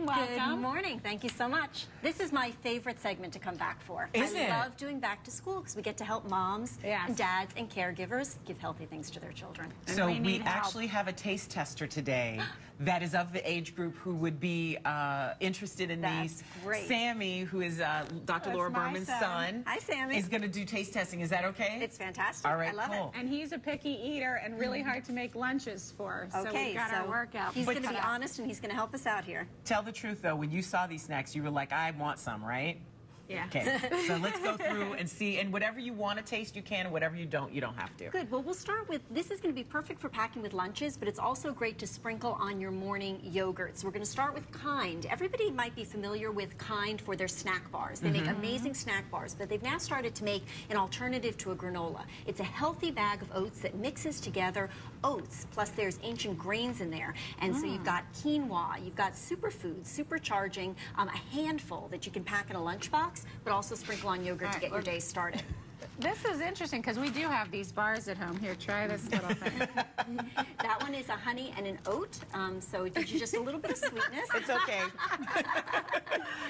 welcome. Good morning. Thank you so much. This is my favorite segment to come back for. I love doing back to school because we get to help moms and dads and caregivers give healthy things to their children. So we actually have a taste tester today that is of the age group who would be interested in these. Great. Sammy, who is Dr. Laura Berman's son. Hi, Sammy. Is going to do taste testing. Is that okay? It's fantastic. All right, I love it. And he's a picky eater and really hard to make lunches for. So we've got our workout. He's going to be honest and he's going to help us out here. Tell the truth, though. When you saw these snacks, you were like, I want some, right? Yeah. Okay, so let's go through and see, and whatever you want to taste, you can, and whatever you don't have to. Good. Well, we'll start with, this is going to be perfect for packing with lunches, but it's also great to sprinkle on your morning yogurt. So we're going to start with Kind. Everybody might be familiar with Kind for their snack bars. They make amazing snack bars, but they've now started to make an alternative to a granola. It's a healthy bag of oats that mixes together oats, plus there's ancient grains in there. And so you've got quinoa, you've got superfoods, supercharging, a handful that you can pack in a lunchbox, but also sprinkle on yogurt to get your day started. This is interesting because we do have these bars at home. Here, try this little thing. That one is a honey and an oat, so it gives you just a little bit of sweetness. It's okay.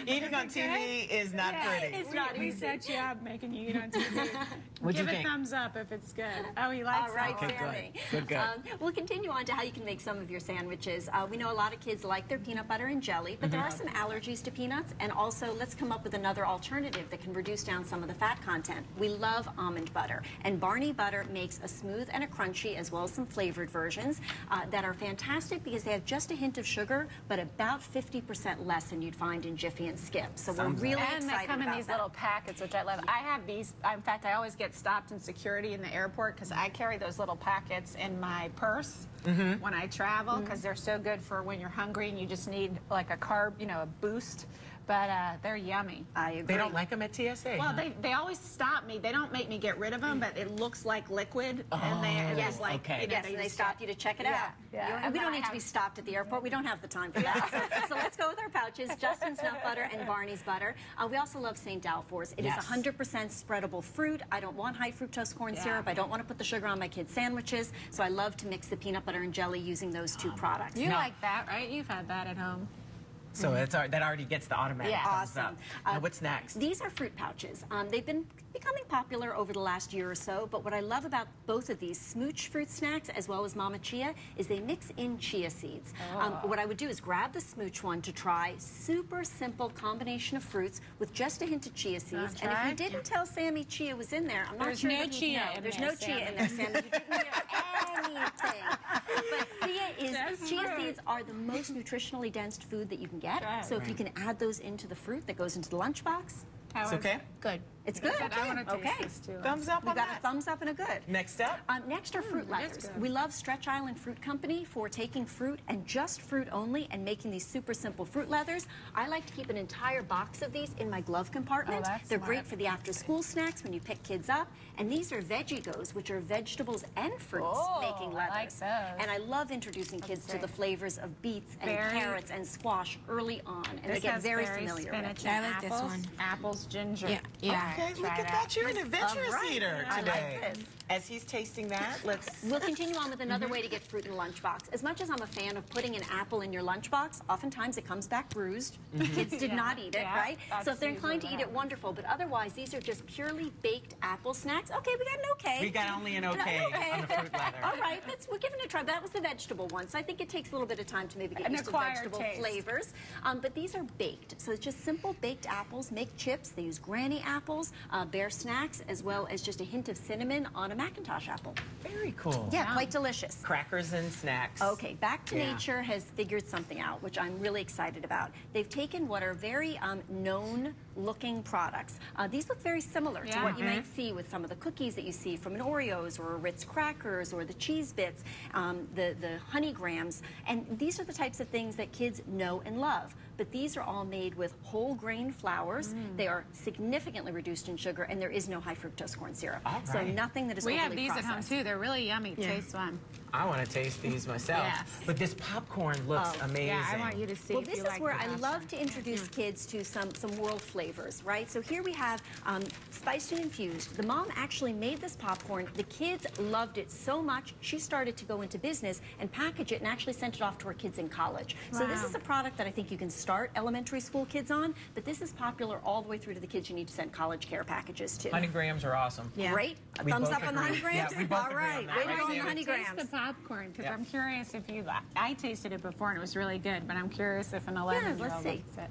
Eating on TV is not pretty. It's not easy. We set you up making you eat on TV. Give a thumbs up if it's good. Oh, he likes it. All right, Okay, Sammy. Good. We'll continue on to how you can make some of your sandwiches. We know a lot of kids like their peanut butter and jelly, but there are some allergies to peanuts, and also let's come up with another alternative that can reduce down some of the fat content. We love almond butter, and Barney butter makes a smooth and a crunchy, as well as some flavored versions that are fantastic because they have just a hint of sugar, but about 50% less than you'd find in Jiffy and Skip. So we're really excited about that. And they come in these little packets, which I love. I have these. In fact, I always get stopped in security in the airport because I carry those little packets in my purse when I travel because they're so good for when you're hungry and you just need like a carb, a boost. But they're yummy. I agree. They don't like them at TSA? Well, they always stop me. They don't make me get rid of them, but it looks like liquid. And yes, like, yes, and they stop you to check it out. Yeah. We don't need to be stopped at the airport. We don't have the time for that. So let's go with our pouches, Justin's nut butter and Barney's butter. We also love St. Dalfor's. It is 100% spreadable fruit. I don't want high fructose corn syrup. I don't want to put the sugar on my kids' sandwiches, so I love to mix the peanut butter and jelly using those two products. You like that, right? You've had that at home. So that already gets the automatic thumbs up. Now, what's next? These are fruit pouches. They've been becoming popular over the last year or so, but what I love about both of these Smooch fruit snacks as well as Mama Chia is they mix in chia seeds. What I would do is grab the Smooch one to try. Super simple combination of fruits with just a hint of chia seeds. And if you didn't tell Sammy chia was in there, I'm not sure no chia in There's there, no chia in there, Sammy. You didn't hear anything. But chia seeds are the most nutritionally dense food that you can get. So if you can add those into the fruit that goes into the lunchbox. It's okay? Good. It's good. I want to taste this too. Thumbs up We on got that. a thumbs up and a good. Next up? Next are fruit leathers. We love Stretch Island Fruit Company for taking fruit and just fruit only and making these super simple fruit leathers. I like to keep an entire box of these in my glove compartment. They're great for the after-school snacks when you pick kids up. And these are Veggie-Go's, which are vegetables and fruits making leathers. I like those. And I love introducing kids to the flavors of beets and carrots and squash early on. And they get very familiar with it. I like this one. Apples, ginger. Yeah. Okay, look at that. You're an adventurous eater today. I like this. As he's tasting that, We'll continue on with another way to get fruit in a lunchbox. As much as I'm a fan of putting an apple in your lunchbox, oftentimes it comes back bruised. Kids did not eat it, right? So if they're inclined to eat it, wonderful. But otherwise, these are just purely baked apple snacks. Okay, we got an okay. We got only an okay on the fruit leather. All right, we're giving it a try. That was the vegetable one, so I think it takes a little bit of time to maybe get used to the vegetable flavors. But these are baked, so it's just simple baked apples. Make chips. They use Granny apples, Bear Snacks, as well as just a hint of cinnamon on a Macintosh apple. Very cool. Yeah, quite delicious. Crackers and snacks. Okay, Back to Nature has figured something out, which I'm really excited about. They've taken what are very known-looking products. These look very similar to what you might see with some of the cookies that you see from an Oreos or a Ritz crackers or the cheese bits, the honey grams. And these are the types of things that kids know and love. But these are all made with whole grain flours. They are significantly reduced in sugar, and there is no high fructose corn syrup. So nothing that is overly processed. We have these at home too. They're really yummy. Taste one. I want to taste these myself. Yes. But this popcorn looks amazing. Yeah, I want you to see. Well, if this you is like where the I pasta. love to introduce kids to some world flavors, right? So here we have spiced and infused. The mom actually made this popcorn. The kids loved it so much, she started to go into business and package it and actually sent it off to her kids in college. So this is a product that I think you can start elementary school kids on, but this is popular all the way through to the kids you need to send college care packages to. Honey grams are awesome. Yeah. Great. A We thumbs both up on the honey agree. grams? Yeah, we both all agree right. on that, Way to right, go on the Sammy? honey Taste grams. the popcorn, because Yeah. I'm curious if you. I tasted it before and it was really good, but I'm curious if an 11-year-old let's see. likes it.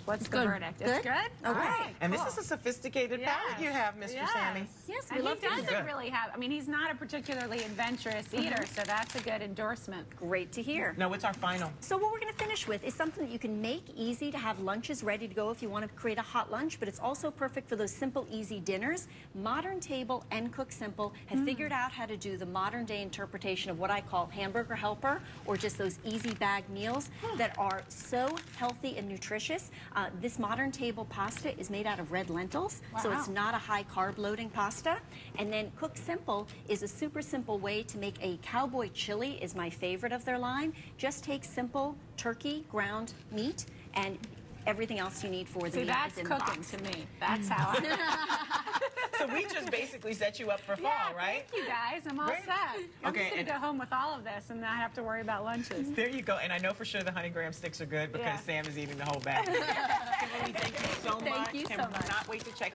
What's the Good. verdict? Good? It's good. Okay. All right, And cool. this is a sophisticated palate you have, Mr. Sammy. Yes, we And love he to do doesn't that. really have. I mean, he's not a particularly adventurous eater, so that's a good endorsement. Great to hear. No, it's our final. So what we're going to finish with is something that you can make easy to have lunches ready to go if you want to create a hot lunch, but it's also perfect for those simple, easy dinners. Modern Table and Cook Simple have figured out how to do the modern day interpretation of what I call hamburger helper, or just those easy bag meals that are so healthy and nutritious. This Modern Table pasta is made out of red lentils, so it's not a high carb loading pasta. And then Cook Simple is a super simple way to make a cowboy chili, is my favorite of their line. Just take simple turkey ground meat and everything else you need for the See, meal that's is in the cooking box. to me. That's how I. So we just basically set you up for fall, Yeah, right? thank you guys. I'm all Great. set. I'm Okay, just gonna and- go home with all of this and not have to worry about lunches. There you go. And I know for sure the honey graham sticks are good because Yeah. Sam is eating the whole bag. Kimberly, thank you so much. Thank you so much. Cannot wait to check